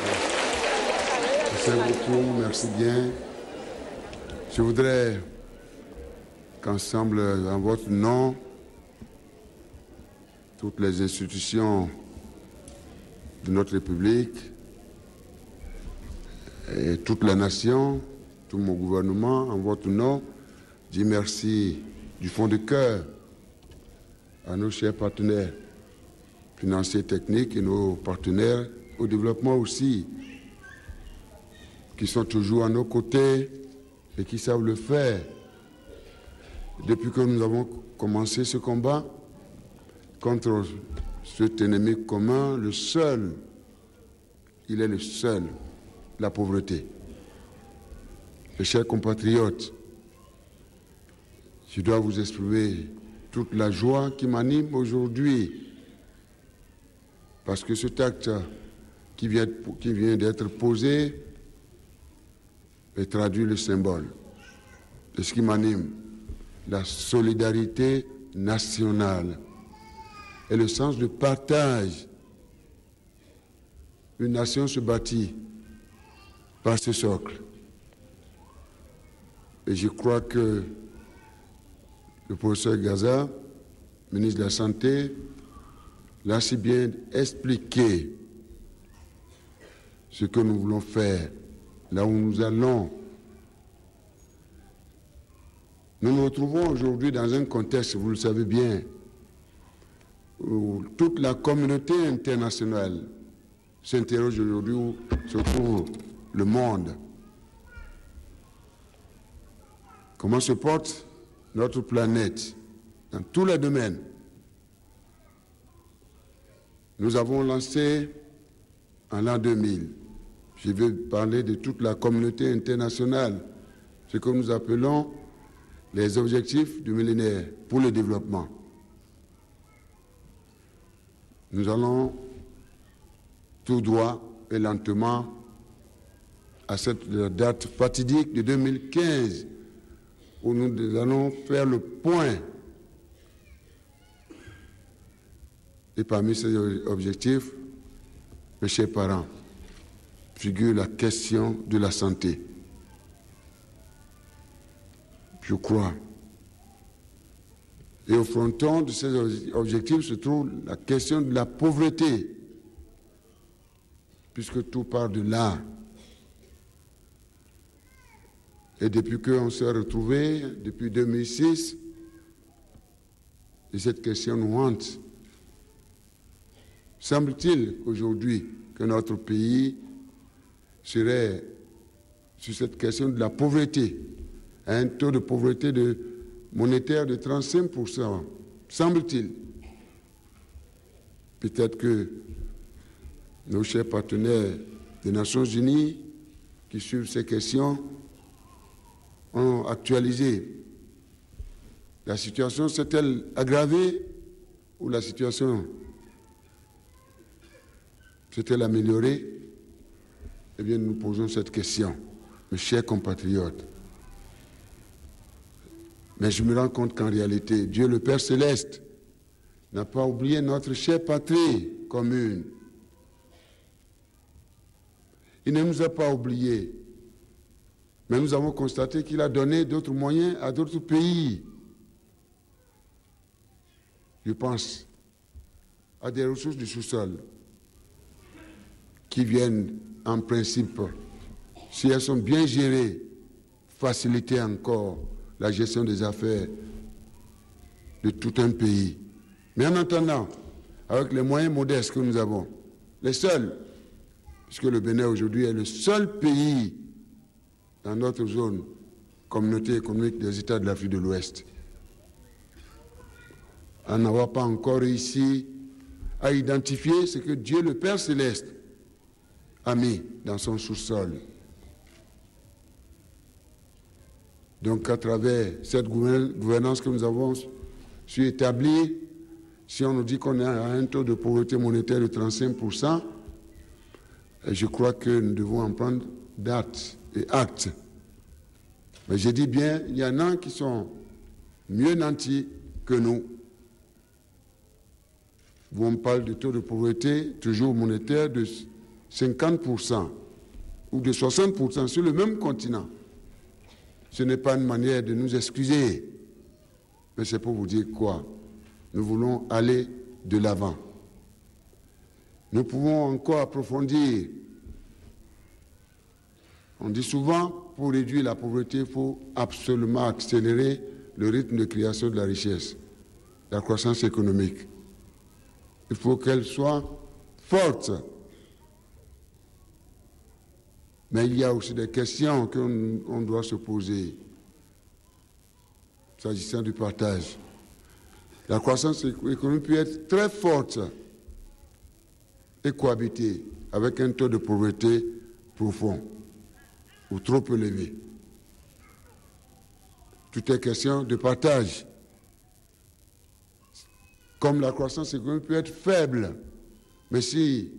Merci beaucoup, merci bien. Je voudrais qu'ensemble, en votre nom, toutes les institutions de notre République et toute la nation, tout mon gouvernement, en votre nom, dis merci du fond du cœur à nos chers partenaires financiers, techniques et nos partenaires au développement aussi, qui sont toujours à nos côtés et qui savent le faire. Depuis que nous avons commencé ce combat contre cet ennemi commun, le seul, il est le seul, la pauvreté. Mes chers compatriotes, je dois vous exprimer toute la joie qui m'anime aujourd'hui, parce que cet acte qui vient d'être posé traduit le symbole de ce qui m'anime, la solidarité nationale et le sens de partage. Une nation se bâtit par ce socle. Et je crois que le professeur Gaza, ministre de la Santé, l'a si bien expliqué ce que nous voulons faire, là où nous allons. Nous nous retrouvons aujourd'hui dans un contexte, vous le savez bien, où toute la communauté internationale s'interroge aujourd'hui où se trouve le monde. Comment se porte notre planète dans tous les domaines? Nous avons lancé en l'an 2000, je vais parler de toute la communauté internationale, ce que nous appelons les objectifs du millénaire pour le développement. Nous allons tout droit et lentement à cette date fatidique de 2015 où nous allons faire le point. Et parmi ces objectifs, mes chers parents, figure la question de la santé. Je crois. Et au fronton de ces objectifs se trouve la question de la pauvreté, puisque tout part de là. Et depuis qu'on s'est retrouvés, depuis 2006, et cette question nous hante. Semble-t-il aujourd'hui que notre pays serait sur cette question de la pauvreté, à un taux de pauvreté monétaire de 35%, semble-t-il. Peut-être que nos chers partenaires des Nations Unies qui suivent ces questions ont actualisé. La situation s'est-elle aggravée ou la situation s'est-elle améliorée? Eh bien, nous posons cette question, mes chers compatriotes. Mais je me rends compte qu'en réalité, Dieu le Père Céleste n'a pas oublié notre chère patrie commune. Il ne nous a pas oubliés. Mais nous avons constaté qu'il a donné d'autres moyens à d'autres pays. Je pense à des ressources du sous-sol qui viennent en principe, si elles sont bien gérées, faciliter encore la gestion des affaires de tout un pays. Mais en attendant, avec les moyens modestes que nous avons, les seuls, puisque le Bénin aujourd'hui est le seul pays dans notre zone, communauté économique des États de l'Afrique de l'Ouest, à n'avoir pas encore réussi à identifier ce que Dieu le Père Céleste a mis dans son sous-sol. Donc à travers cette gouvernance que nous avons su établir, si on nous dit qu'on est à un taux de pauvreté monétaire de 35%, je crois que nous devons en prendre date et acte. Mais je dis bien, il y en a qui sont mieux nantis que nous. Où on parle de taux de pauvreté, toujours monétaire, de 50% ou de 60% sur le même continent, ce n'est pas une manière de nous excuser, mais c'est pour vous dire quoi? Nous voulons aller de l'avant. Nous pouvons encore approfondir. On dit souvent, pour réduire la pauvreté, il faut absolument accélérer le rythme de création de la richesse, la croissance économique. Il faut qu'elle soit forte. Mais il y a aussi des questions qu'on doit se poser s'agissant du partage. La croissance économique peut être très forte et cohabiter avec un taux de pauvreté profond ou trop élevé. Tout est question de partage. Comme la croissance économique peut être faible, mais si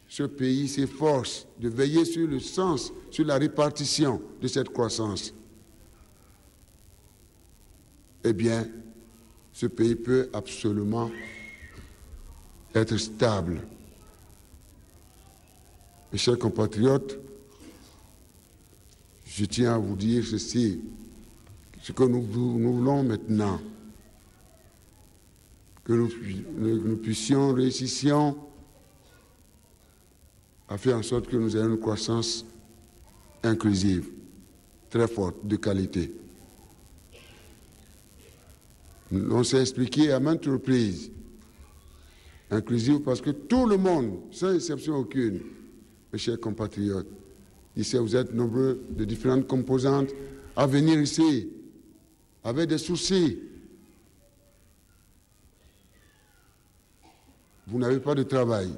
ce pays s'efforce de veiller sur le sens, sur la répartition de cette croissance, eh bien, ce pays peut absolument être stable. Mes chers compatriotes, je tiens à vous dire ceci, ce que nous voulons maintenant, que nous puissions, réussissions à faire en sorte que nous ayons une croissance inclusive, très forte, de qualité. On s'est expliqué à maintes reprises, inclusive parce que tout le monde, sans exception aucune, mes chers compatriotes, ici vous êtes nombreux de différentes composantes à venir ici avec des soucis. Vous n'avez pas de travail.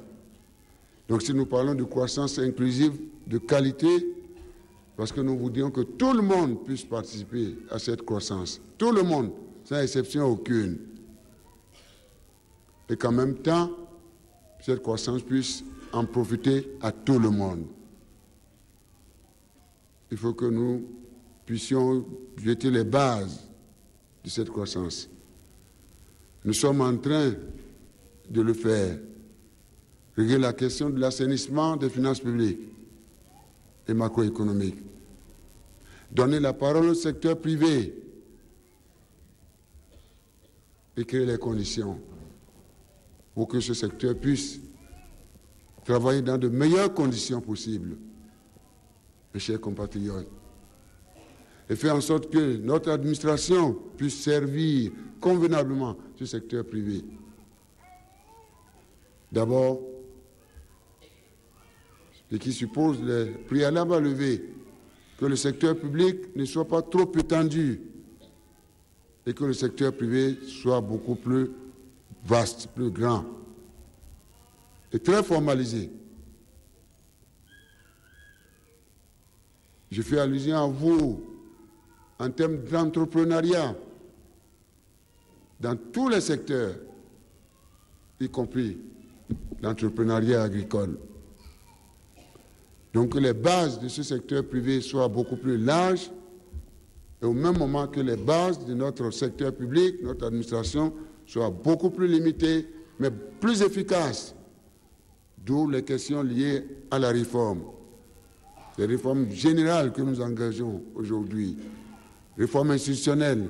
Donc si nous parlons de croissance inclusive, de qualité, parce que nous vous disons que tout le monde puisse participer à cette croissance, tout le monde, sans exception aucune, et qu'en même temps, cette croissance puisse en profiter à tout le monde. Il faut que nous puissions jeter les bases de cette croissance. Nous sommes en train de le faire. Régler la question de l'assainissement des finances publiques et macroéconomiques. Donner la parole au secteur privé et créer les conditions pour que ce secteur puisse travailler dans de meilleures conditions possibles, mes chers compatriotes, et faire en sorte que notre administration puisse servir convenablement ce secteur privé. D'abord, ce qui suppose les préalables à lever, que le secteur public ne soit pas trop étendu et que le secteur privé soit beaucoup plus vaste, plus grand et très formalisé. Je fais allusion à vous en termes d'entrepreneuriat dans tous les secteurs, y compris l'entrepreneuriat agricole. Donc que les bases de ce secteur privé soient beaucoup plus larges et au même moment que les bases de notre secteur public, notre administration, soient beaucoup plus limitées, mais plus efficaces. D'où les questions liées à la réforme. Les réformes générales que nous engageons aujourd'hui, réformes institutionnelles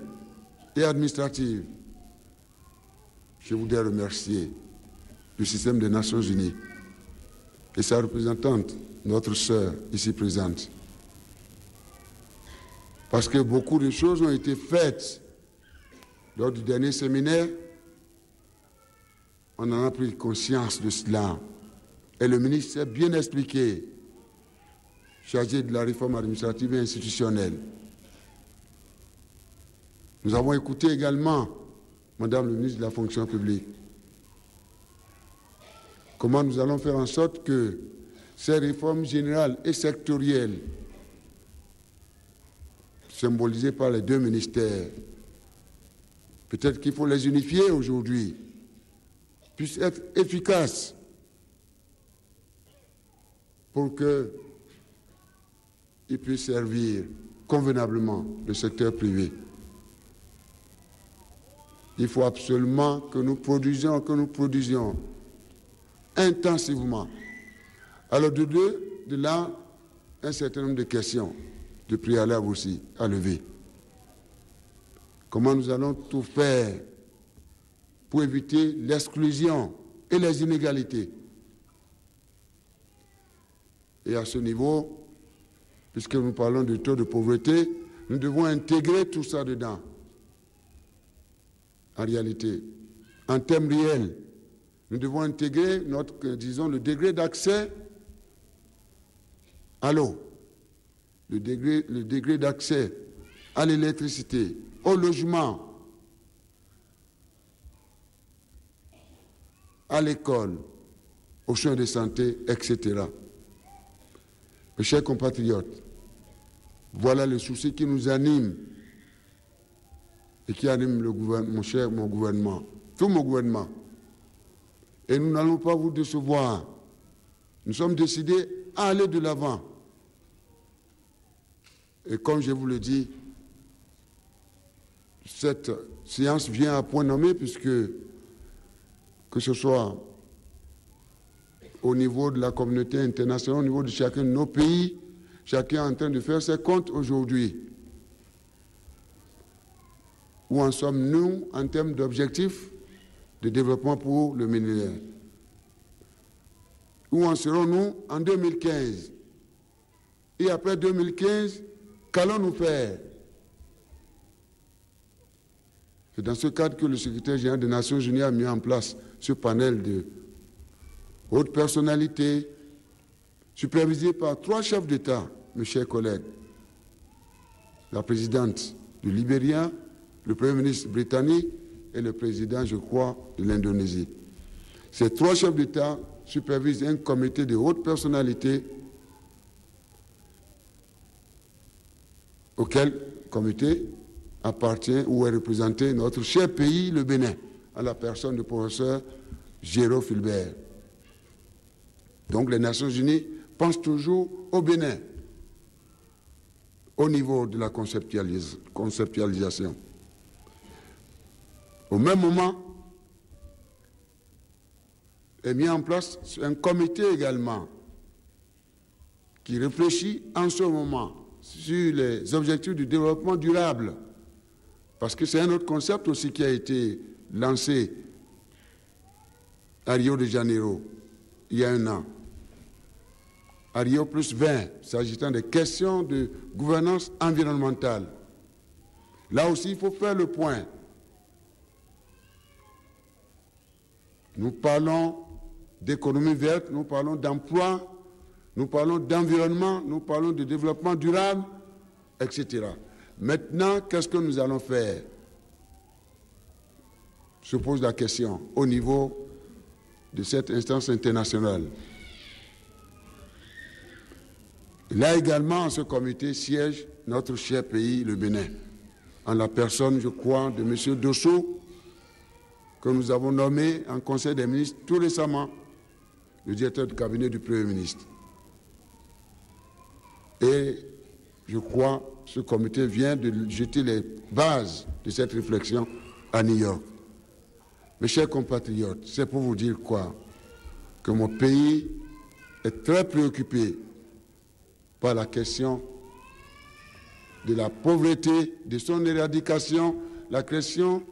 et administratives. Je voudrais remercier le système des Nations Unies et sa représentante, notre sœur ici présente. Parce que beaucoup de choses ont été faites lors du dernier séminaire, on en a pris conscience de cela. Et le ministre s'est bien expliqué, chargé de la réforme administrative et institutionnelle. Nous avons écouté également Madame le ministre de la fonction publique. Comment nous allons faire en sorte que ces réformes générales et sectorielles, symbolisées par les deux ministères, peut-être qu'il faut les unifier aujourd'hui, puissent être efficaces pour qu'ils puissent servir convenablement le secteur privé. Il faut absolument que nous produisions intensivement, Alors de là, un certain nombre de questions de préalable aussi à lever. Comment nous allons tout faire pour éviter l'exclusion et les inégalités? Et à ce niveau, puisque nous parlons du taux de pauvreté, nous devons intégrer tout ça dedans. En réalité, en termes réels, nous devons intégrer le degré d'accès à l'eau, le degré d'accès à l'électricité, au logement, à l'école, aux soins de santé, etc. Mes chers compatriotes, voilà le souci qui nous anime et qui anime mon gouvernement, tout mon gouvernement. Et nous n'allons pas vous décevoir. Nous sommes décidés à aller de l'avant. Et comme je vous le dis, cette séance vient à point nommé puisque, que ce soit au niveau de la communauté internationale, au niveau de chacun de nos pays, chacun est en train de faire ses comptes aujourd'hui. Où en sommes-nous en termes d'objectifs de développement pour le millénaire? Où en serons-nous en 2015? Et après 2015, qu'allons-nous faire? C'est dans ce cadre que le secrétaire général des Nations Unies a mis en place ce panel de hautes personnalités, supervisé par 3 chefs d'État, mes chers collègues. La présidente du Libéria, le Premier ministre britannique et le président, je crois, de l'Indonésie. Ces 3 chefs d'État supervisent un comité de hautes personnalités auquel comité appartient ou est représenté notre cher pays, le Bénin, à la personne du professeur Géraud Fulbert. Donc les Nations Unies pensent toujours au Bénin, au niveau de la conceptualisation. Au même moment, est mis en place un comité également qui réfléchit en ce moment sur les objectifs du développement durable, parce que c'est un autre concept aussi qui a été lancé à Rio de Janeiro il y a 1 an. À Rio plus 20, s'agissant des questions de gouvernance environnementale. Là aussi, il faut faire le point. Nous parlons d'économie verte, nous parlons d'emploi, nous parlons d'environnement, nous parlons de développement durable, etc. Maintenant, qu'est-ce que nous allons faire? Se pose la question au niveau de cette instance internationale. Là également, en ce comité siège notre cher pays, le Bénin, en la personne, je crois, de M. Dosso, que nous avons nommé en Conseil des ministres tout récemment, le directeur du cabinet du Premier ministre. Et je crois que ce comité vient de jeter les bases de cette réflexion à New York. Mes chers compatriotes, c'est pour vous dire quoi? Que mon pays est très préoccupé par la question de la pauvreté, de son éradication, la question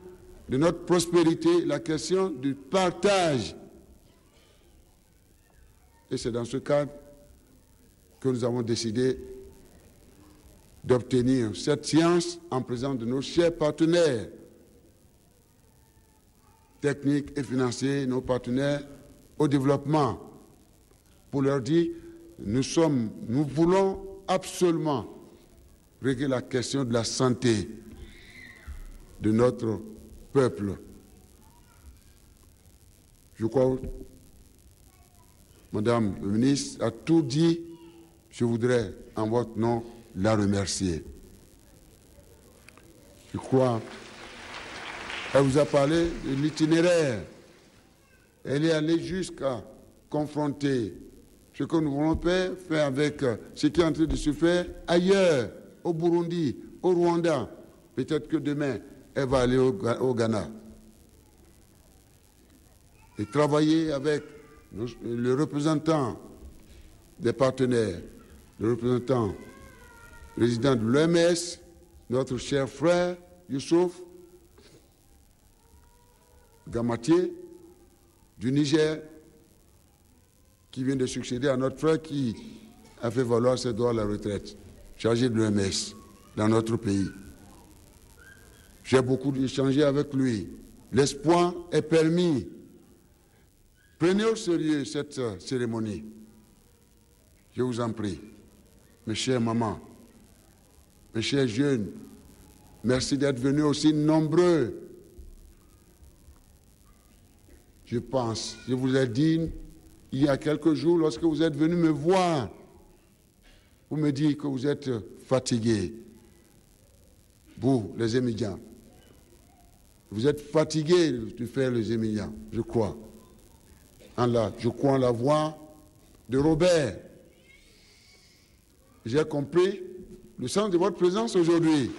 de notre prospérité, la question du partage. Et c'est dans ce cadre que nous avons décidé d'obtenir cette séance en présence de nos chers partenaires techniques et financiers, nos partenaires au développement, pour leur dire nous voulons absolument régler la question de la santé de notre peuple. Je crois, Madame le ministre a tout dit. Je voudrais, en votre nom, la remercier. Je crois, elle vous a parlé de l'itinéraire. Elle est allée jusqu'à confronter ce que nous voulons faire avec ce qui est en train de se faire ailleurs, au Burundi, au Rwanda. Peut-être que demain, elle va aller au Ghana. Et travailler avec le représentant des partenaires, le représentant résident de l'OMS, notre cher frère Youssouf Gamatié du Niger, qui vient de succéder à notre frère qui a fait valoir ses droits à la retraite, chargé de l'OMS dans notre pays. J'ai beaucoup échangé avec lui. L'espoir est permis. Prenez au sérieux cette cérémonie. Je vous en prie. Mes chères mamans, mes chers jeunes, merci d'être venus aussi nombreux. Je pense, je vous l'ai dit il y a quelques jours, lorsque vous êtes venus me voir, vous me dites que vous êtes fatigués. Vous, les émigrants. Vous êtes fatigués de faire les émigrants, je crois. Je crois en la voix de Robert. J'ai compris le sens de votre présence aujourd'hui.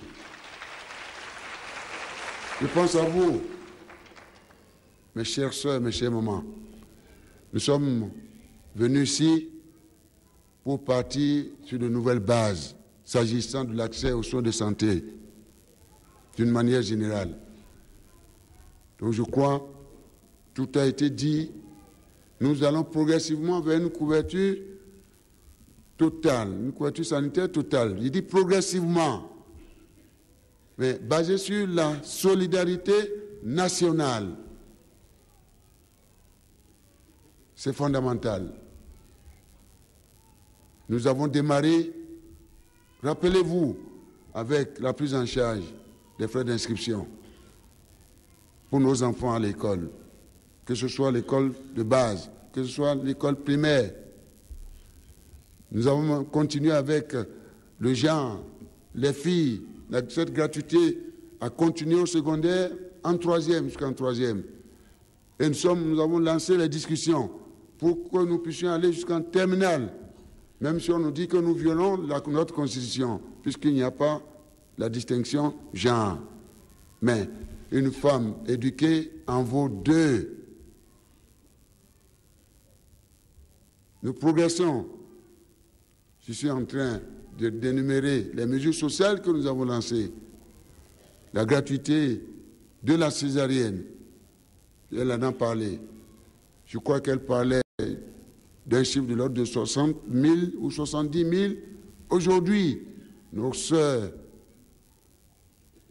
Je pense à vous, mes chères sœurs, mes chères mamans. Nous sommes venus ici pour partir sur de nouvelles bases, s'agissant de l'accès aux soins de santé, d'une manière générale. Donc je crois, tout a été dit, nous allons progressivement vers une couverture totale, une couverture sanitaire totale. Je dis progressivement, mais basée sur la solidarité nationale. C'est fondamental. Nous avons démarré, rappelez-vous, avec la prise en charge des frais d'inscription pour nos enfants à l'école, que ce soit l'école de base, que ce soit l'école primaire. Nous avons continué avec le genre, les filles, cette gratuité a continué au secondaire en troisième, jusqu'en troisième. Et nous avons lancé les discussions pour que nous puissions aller jusqu'en terminale, même si on nous dit que nous violons notre Constitution, puisqu'il n'y a pas la distinction genre. Mais une femme éduquée en vaut deux. Nous progressons. Je suis en train d'énumérer les mesures sociales que nous avons lancées. La gratuité de la césarienne, elle en a parlé. Je crois qu'elle parlait d'un chiffre de l'ordre de 60 000 ou 70 000. Aujourd'hui, nos sœurs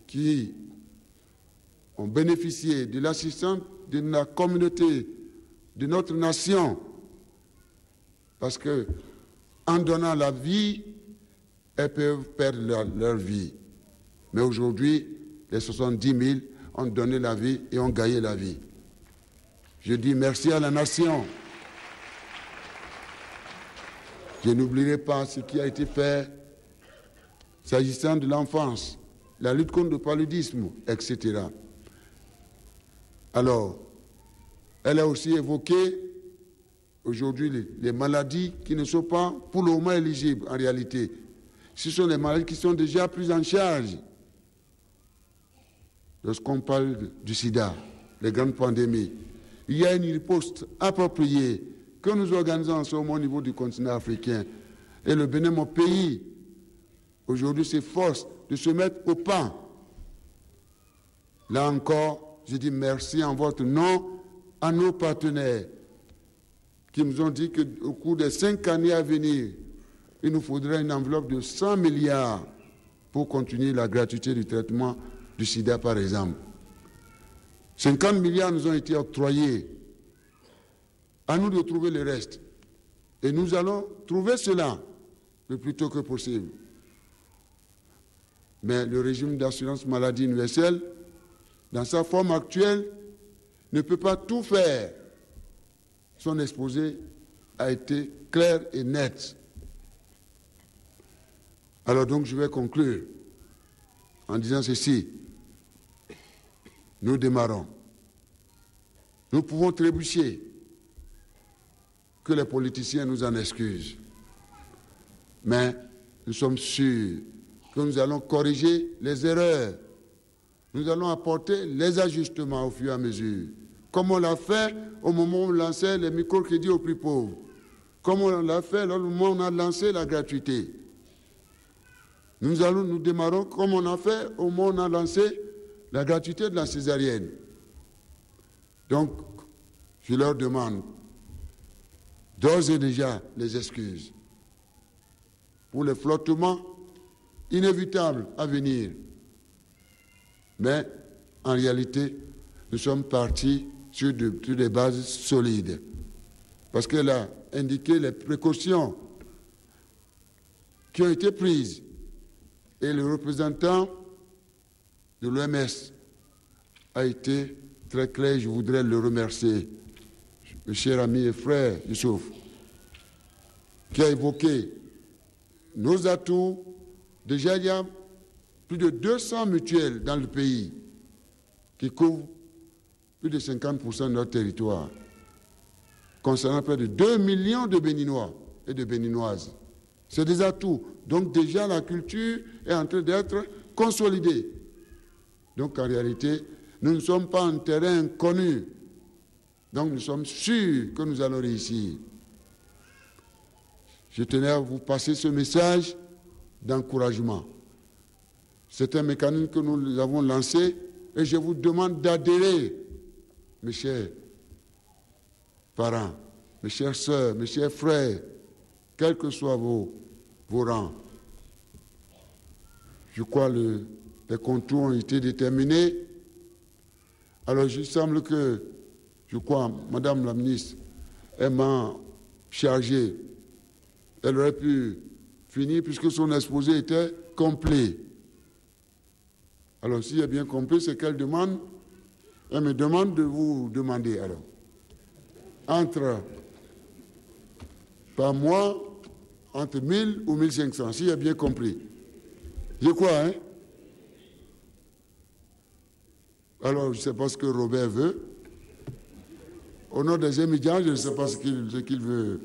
qui ont bénéficié de l'assistance de la communauté, de notre nation, parce que en donnant la vie, elles peuvent perdre leur vie. Mais aujourd'hui, les 70 000 ont donné la vie et ont gagné la vie. Je dis merci à la nation. Je n'oublierai pas ce qui a été fait s'agissant de l'enfance, la lutte contre le paludisme, etc. Alors, elle a aussi évoqué aujourd'hui les maladies qui ne sont pas pour le moment éligibles en réalité. Ce sont les maladies qui sont déjà prises en charge. Lorsqu'on parle du sida, les grandes pandémies, il y a une riposte appropriée que nous organisons en ce moment au niveau du continent africain. Et le Bénin, mon pays, aujourd'hui s'efforce de se mettre au pas. Là encore, je dis merci en votre nom à nos partenaires qui nous ont dit qu'au cours des 5 années à venir, il nous faudrait une enveloppe de 100 milliards pour continuer la gratuité du traitement du sida, par exemple. 50 milliards nous ont été octroyés. À nous de trouver le reste. Et nous allons trouver cela le plus tôt que possible. Mais le régime d'assurance maladie universelle, dans sa forme actuelle, ne peut pas tout faire. Son exposé a été clair et net. Alors donc je vais conclure en disant ceci. Nous démarrons. Nous pouvons trébucher, que les politiciens nous en excusent. Mais nous sommes sûrs que nous allons corriger les erreurs. Nous allons apporter les ajustements au fur et à mesure, comme on l'a fait au moment où on lançait les microcrédits aux plus pauvres. comme on l'a fait lors du moment où on a lancé la gratuité. Nous démarrons comme on a fait au moment où on a lancé la gratuité de la césarienne. Donc, je leur demande d'ores et déjà les excuses pour les flottements inévitables à venir. Mais, en réalité, nous sommes partis sur des bases solides. Parce qu'elle a indiqué les précautions qui ont été prises. Et le représentant de l'OMS a été très clair, je voudrais le remercier, le cher ami et frère Youssouf, qui a évoqué nos atouts. Déjà, il y a plus de 200 mutuelles dans le pays qui couvrent plus de 50% de notre territoire, concernant près de 2 millions de Béninois et de Béninoises. C'est des atouts. Donc déjà, la culture est en train d'être consolidée. Donc en réalité, nous ne sommes pas en terrain inconnu. Donc nous sommes sûrs que nous allons réussir. Je tenais à vous passer ce message d'encouragement. C'est un mécanisme que nous avons lancé et je vous demande d'adhérer, mes chers parents, mes chères sœurs, mes chers frères, quels que soient vos rangs. Je crois que les contours ont été déterminés. Alors, il semble que, je crois, Madame la ministre, elle m'a chargé. Elle aurait pu finir puisque son exposé était complet. Alors, si j'ai bien compris ce qu'elle demande, elle me demande de vous demander, alors, par mois, entre 1000 ou 1500, si j'ai bien compris. Je crois, hein? Alors, je ne sais pas ce que Robert veut. Au nom des immédiats, je ne sais pas ce qu'il veut.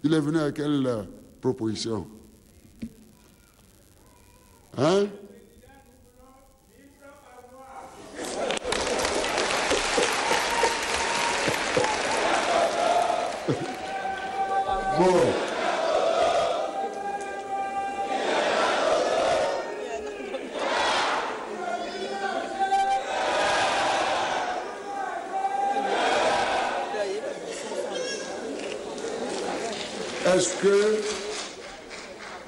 Il est venu avec quelle proposition? Hein? Bon.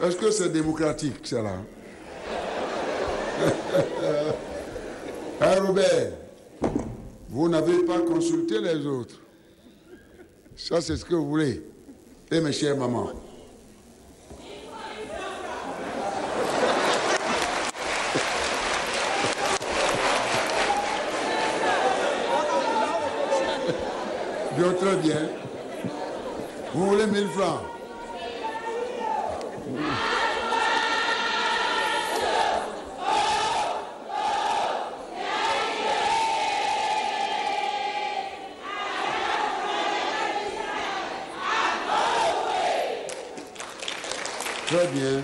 Est-ce que c'est démocratique, ça là? Hein, Robert, vous n'avez pas consulté les autres. Ça, c'est ce que vous voulez. Et mes chères mamans. Bien, très bien. Vous voulez 1000 francs? Très bien.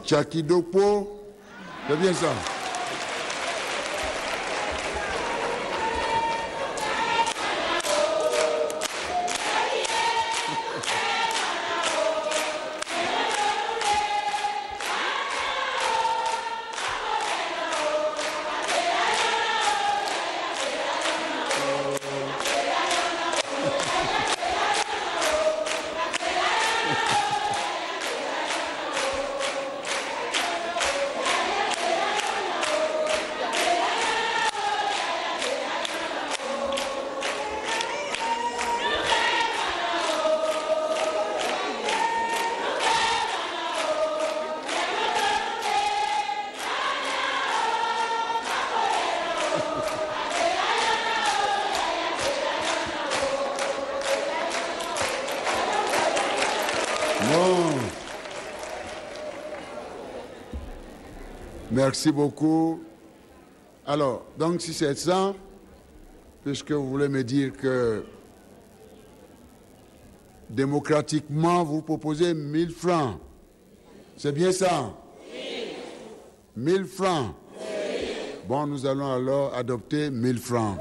Tchakidopo, c'est bien ça. Merci beaucoup. Alors, donc si c'est ça, puisque vous voulez me dire que démocratiquement, vous proposez 1000 francs. C'est bien ça? Oui. 1000 francs. Oui. Bon, nous allons alors adopter 1000 francs.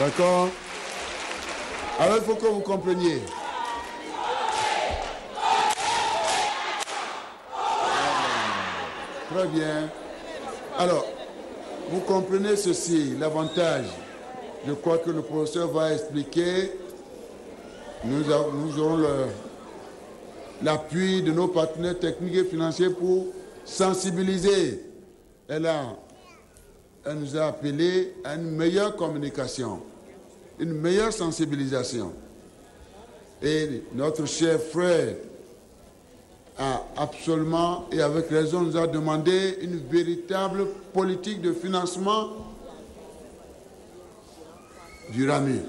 D'accord? Alors il faut que vous compreniez. Très bien. Alors, vous comprenez ceci, l'avantage. Je crois que le professeur va expliquer. Nous aurons l'appui de nos partenaires techniques et financiers pour sensibiliser. Elle nous a appelé à une meilleure communication, une meilleure sensibilisation. Et notre cher frère a absolument et avec raison nous a demandé une véritable politique de financement du RAMU.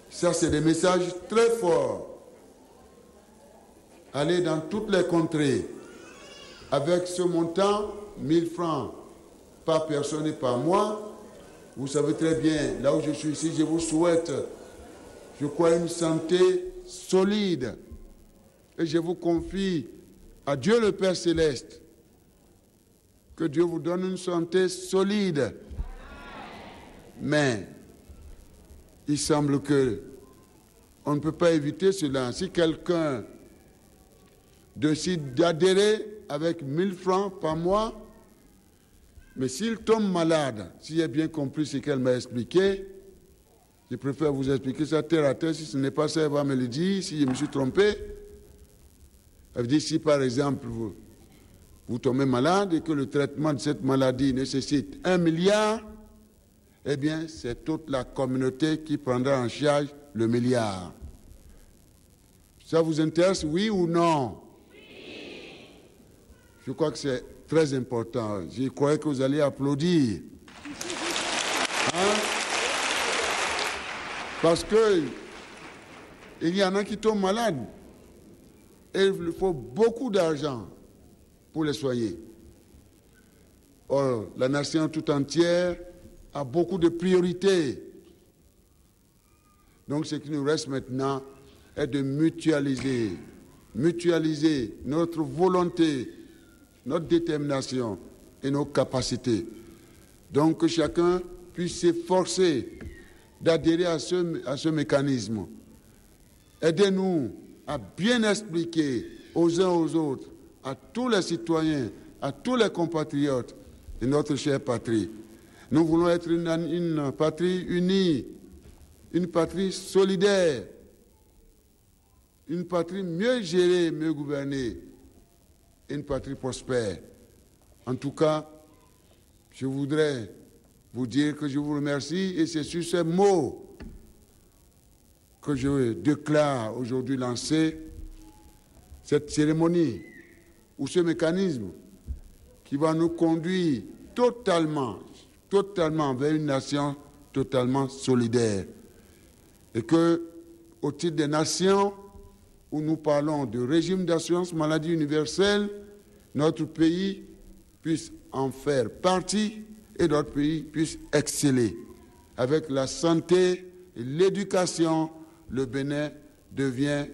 Ça, c'est des messages très forts. Aller dans toutes les contrées avec ce montant, 1000 francs par personne et par mois. Vous savez très bien, là où je suis ici, je vous souhaite, je crois, une santé solide. Et je vous confie à Dieu le Père Céleste que Dieu vous donne une santé solide. Mais il semble que on ne peut pas éviter cela. Si quelqu'un décide d'adhérer avec 1000 francs par mois, mais s'il tombe malade, si j'ai bien compris ce qu'elle m'a expliqué, je préfère vous expliquer ça terre à terre. Si ce n'est pas ça, elle va me le dire. Si je me suis trompé, elle veut dire si par exemple vous tombez malade et que le traitement de cette maladie nécessite 1 milliard, eh bien c'est toute la communauté qui prendra en charge le milliard. Ça vous intéresse, oui ou non? Oui. Je crois que c'est très important. Je croyais que vous alliez applaudir. Hein? Parce que il y en a qui tombent malades. Et il faut beaucoup d'argent pour les soigner. Or, la nation tout entière a beaucoup de priorités. Donc, ce qui nous reste maintenant est de mutualiser notre volonté, notre détermination et nos capacités. Donc, que chacun puisse s'efforcer d'adhérer à ce mécanisme. Aidez-nous à bien expliquer aux uns aux autres, à tous les citoyens, à tous les compatriotes de notre chère patrie. Nous voulons être une patrie unie, une patrie solidaire, une patrie mieux gérée, mieux gouvernée, une patrie prospère. En tout cas, je voudrais vous dire que je vous remercie et c'est sur ces mots que je déclare aujourd'hui lancer cette cérémonie ou ce mécanisme qui va nous conduire totalement vers une nation totalement solidaire. Et que, au titre des nations où nous parlons de régime d'assurance maladie universelle, notre pays puisse en faire partie et notre pays puisse exceller. Avec la santé et l'éducation, le Bénin devient,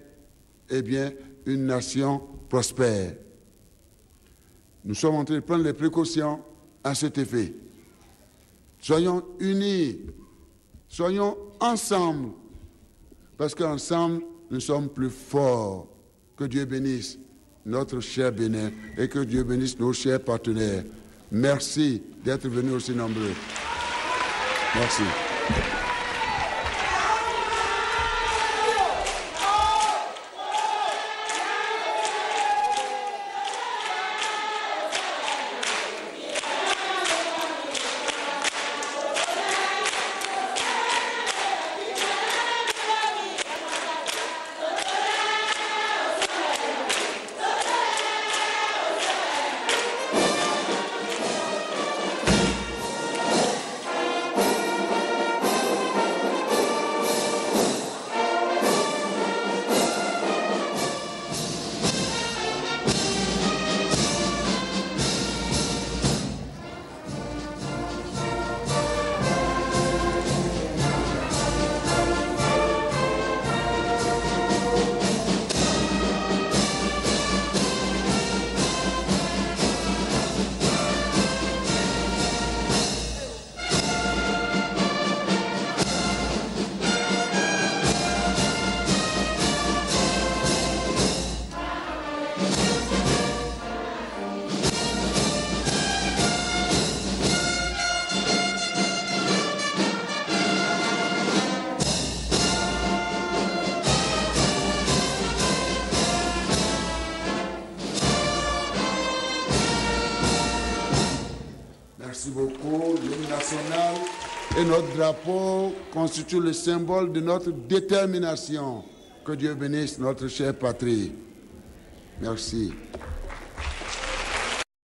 eh bien, une nation prospère. Nous sommes en train de prendre les précautions à cet effet. Soyons unis, soyons ensemble, parce qu'ensemble, nous sommes plus forts. Que Dieu bénisse notre cher Bénin et que Dieu bénisse nos chers partenaires. Merci d'être venus aussi nombreux. Merci. beaucoup. L'hymne national et notre drapeau constituent le symbole de notre détermination. Que Dieu bénisse notre chère patrie. Merci.